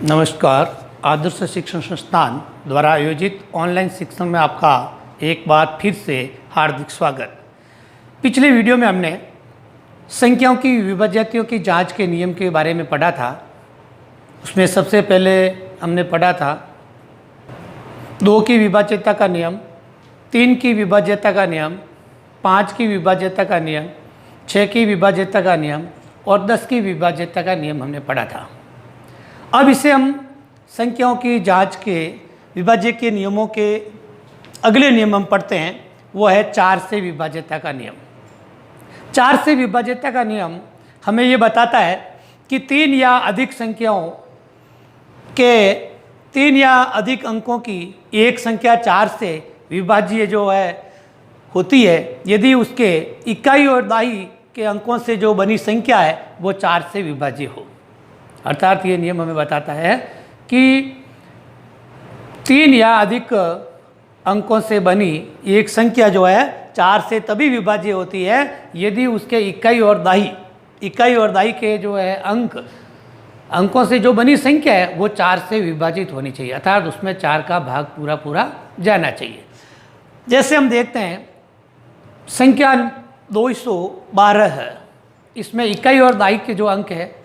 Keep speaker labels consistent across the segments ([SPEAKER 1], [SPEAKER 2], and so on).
[SPEAKER 1] नमस्कार। आदर्श शिक्षण संस्थान द्वारा आयोजित ऑनलाइन शिक्षण में आपका एक बार फिर से हार्दिक स्वागत। पिछले वीडियो में हमने संख्याओं की विभाज्यताओं की जांच के नियम के बारे में पढ़ा था। उसमें सबसे पहले हमने पढ़ा था 2 की विभाज्यता का नियम, 3 की विभाज्यता का नियम, 5 की विभाज्यता का नियम, 6 की विभाज्यता का नियम और 10 की विभाज्यता का नियम हमने पढ़ा था। अब इसे हम संख्याओं की जांच के विभाज्य के नियमों के अगले नियम हम पढ़ते हैं, वो है 4 से विभाज्यता का नियम। 4 से विभाज्यता का नियम हमें ये बताता है कि 3 या अधिक संख्याओं के 3 या अधिक अंकों की एक संख्या 4 से विभाज्य जो है होती है यदि उसके इकाई और दहाई के अंकों से जो बनी संख्या है वो 4 से विभाज्य हो। अर्थात ये नियम हमें बताता है कि 3 या अधिक अंकों से बनी एक संख्या जो है 4 से तभी विभाज्य होती है यदि उसके इकाई और दहाई के जो है अंकों से जो बनी संख्या है वो 4 से विभाजित होनी चाहिए, अर्थात उसमें 4 का भाग पूरा जाना चाहिए। जैसे हम देखते हैं संख्या 212 है, इसमें इकाई और दहाई के जो अंक है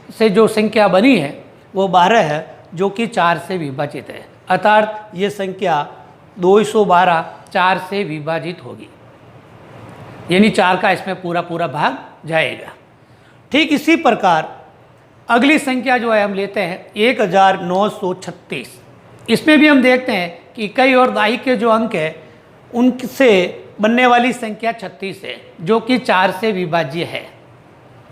[SPEAKER 1] से जो संख्या बनी है वो 12 है जो कि 4 से विभाजित है, अर्थात ये संख्या 212 4 से विभाजित होगी, यानी 4 का इसमें पूरा भाग जाएगा। ठीक इसी प्रकार अगली संख्या जो है हम लेते हैं 1936। इसमें भी हम देखते हैं कि इकाई और दहाई के जो अंक है उनसे बनने वाली संख्या 36 है जो कि 4 से विभाज्य है,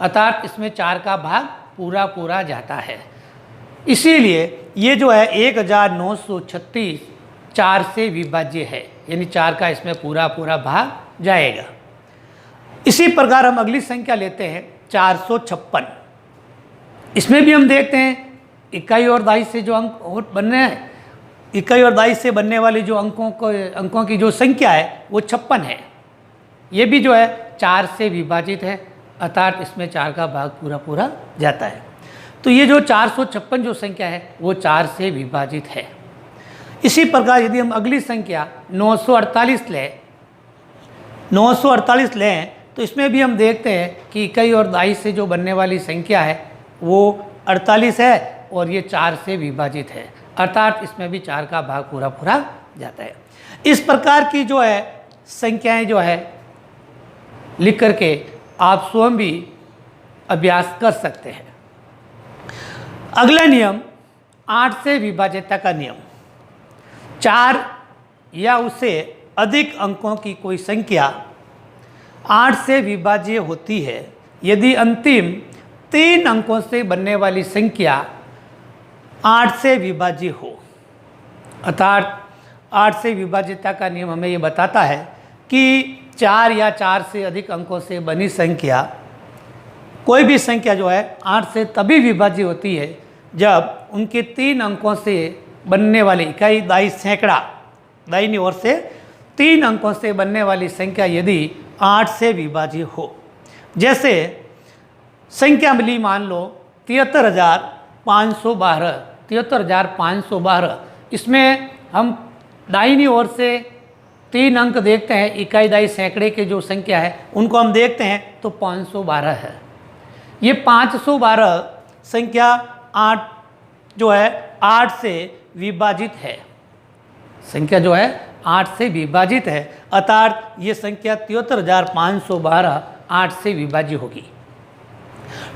[SPEAKER 1] अर्थात इसमें 4 का भाग पूरा जाता है। इसीलिए ये जो है 1936 4 से विभाज्य है, यानी 4 का इसमें पूरा भाग जाएगा। इसी प्रकार हम अगली संख्या लेते हैं 456। इसमें भी हम देखते हैं इकाई और दहाई से जो अंक और बनने हैं, इकाई और दहाई से बनने वाले जो अंकों की जो संख्या है वो 56 है। ये भी जो है 4 से विभाजित है, अर्थात इसमें 4 का भाग पूरा जाता है। तो ये जो 456 जो संख्या है वो 4 से विभाजित है। इसी प्रकार यदि हम अगली संख्या 948 लें तो इसमें भी हम देखते हैं कि इकाई और दहाई से जो बनने वाली संख्या है वो 48 है और ये 4 से विभाजित है, अर्थात इसमें भी 4 का भाग पूरा जाता है। इस प्रकार की जो है संख्याएं जो है लिख करके आप स्वयं भी अभ्यास कर सकते हैं। अगला नियम 8 से विभाज्यता का नियम। 4 या उससे अधिक अंकों की कोई संख्या 8 से विभाज्य होती है यदि अंतिम 3 अंकों से बनने वाली संख्या 8 से विभाज्य हो, अर्थात 8 से विभाज्यता का नियम हमें ये बताता है कि 4 या 4 से अधिक अंकों से बनी संख्या, कोई भी संख्या जो है 8 से तभी विभाज्य होती है जब उनके 3 अंकों से बनने वाली इकाई दहाई सैकड़ा दाहिनी ओर से 3 अंकों से बनने वाली संख्या यदि 8 से विभाज्य हो। जैसे संख्या मिली मान लो 73,512, इसमें हम दाहिनी ओर से 3 अंक देखते हैं, इकाई दहाई सैकड़े के जो संख्या है उनको हम देखते हैं तो 512 है। ये 512 संख्या 8 जो है 8 से विभाजित है, संख्या जो है 8 से विभाजित है, अर्थात ये संख्या 73,512 8 से विभाज्य होगी।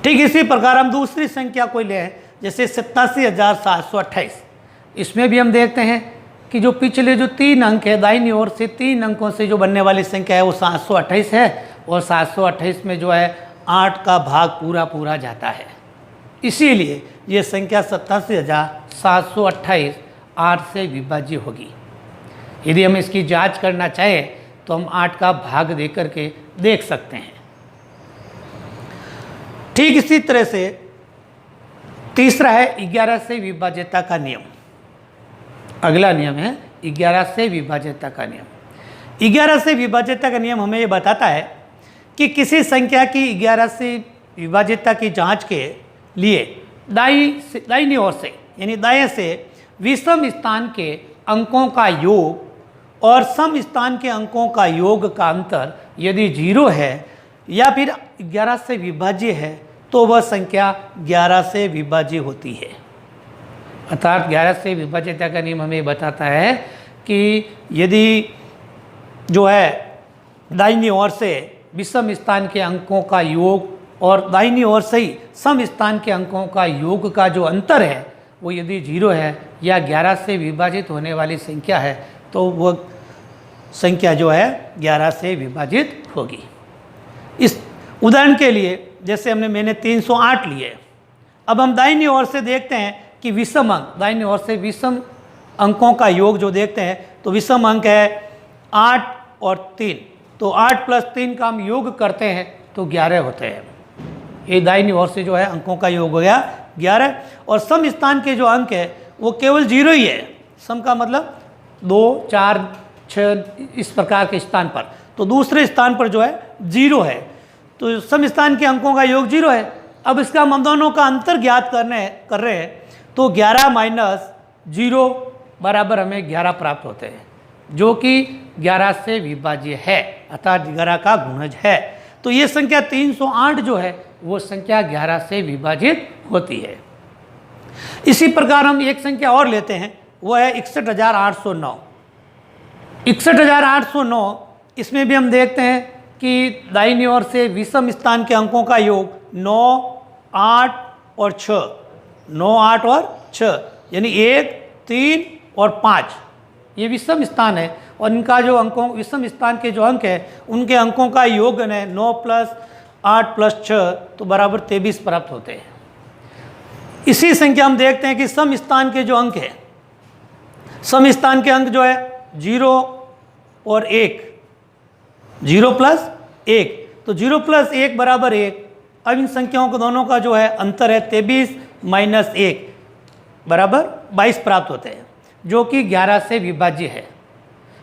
[SPEAKER 1] ठीक इसी प्रकार हम दूसरी संख्या कोई लें, जैसे 87,728। इसमें भी हम देखते हैं कि जो पिछले जो 3 अंक है दाहिनी ओर से 3 अंकों से जो बनने वाली संख्या है वो 728 है और 728 में जो है 8 का भाग पूरा जाता है। इसीलिए ये संख्या 87,728 8 से विभाज्य होगी। यदि हम इसकी जांच करना चाहें तो हम 8 का भाग दे करके देख सकते हैं। ठीक इसी तरह से तीसरा है 11 से विभाज्यता का नियम। अगला नियम है 11 से विभाज्यता का नियम। 11 से विभाज्यता का नियम हमें ये बताता है कि किसी संख्या की 11 से विभाज्यता की जांच के लिए दाहिनी ओर से यानी दाएं से विषम स्थान के अंकों का योग और सम स्थान के अंकों का योग का अंतर यदि 0 है या फिर 11 से विभाज्य है तो वह संख्या 11 से विभाज्य होती है। अर्थात 11 से विभाज्यता का नियम हमें बताता है कि यदि जो है दाहिनी ओर से विषम स्थान के अंकों का योग और दाहिनी ओर से ही सम स्थान के अंकों का योग का जो अंतर है वो यदि 0 है या 11 से विभाजित होने वाली संख्या है तो वह संख्या जो है 11 से विभाजित होगी। इस उदाहरण के लिए जैसे मैंने 308 लिए। अब हम दाहिनी ओर से देखते हैं कि विषम अंक, दाहिनी ओर से विषम अंकों का योग जो देखते हैं तो विषम अंक है 8 और 3, तो 8 प्लस 3 का हम योग करते हैं तो 11 होते हैं। ये दाहिनी ओर से जो है अंकों का योग हो गया 11। और सम स्थान के जो अंक है वो केवल 0 ही है। सम का मतलब 2, 4, 6 इस प्रकार के स्थान पर, तो दूसरे स्थान पर जो है 0 है, तो सम स्थान के अंकों का योग 0 है। अब इसका हम दोनों का अंतर ज्ञात कर रहे हैं तो 11 माइनस 0 बराबर हमें 11 प्राप्त होते हैं, जो कि 11 से विभाज्य है, अर्थात 11 का गुणज है। तो ये संख्या 308 जो है वो संख्या 11 से विभाजित होती है। इसी प्रकार हम एक संख्या और लेते हैं, वो है 61,809। 61,809 इसमें भी हम देखते हैं कि दाहिनी ओर से विषम स्थान के अंकों का योग 9, 8 और 6, 9, 8 और 6 यानी 1, 3 और 5 ये विषम स्थान है और इनका जो अंकों विषम स्थान के जो अंक है उनके अंकों का योग है 9 प्लस 8 प्लस 6 तो बराबर 23 प्राप्त होते हैं। इसी संख्या हम देखते हैं कि सम स्थान के जो अंक है, सम स्थान के अंक जो है 0 और 1, 0 प्लस 1, तो 0 प्लस 1 बराबर 1। अब इन संख्याओं को दोनों का जो है अंतर है 23 माइनस 1 बराबर 22 प्राप्त होते हैं, जो कि 11 से विभाज्य है।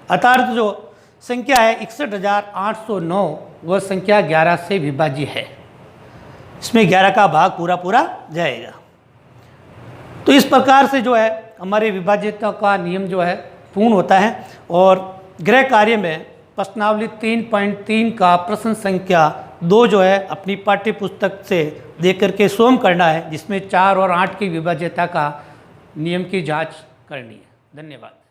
[SPEAKER 1] अर्थात जो संख्या है 61,809 वह संख्या 11 से विभाज्य है। इसमें 11 का भाग पूरा पूरा जाएगा। तो इस प्रकार से जो है हमारे विभाज्यता का नियम जो है पूर्ण होता है। और गृह कार्य में प्रश्नावली 3.3 का प्रश्न संख्या 2 जो है अपनी पाठ्य पुस्तक से देकर के स्वयं करना है, जिसमें 4 और 8 की विभाज्यता का नियम की जांच करनी है। धन्यवाद।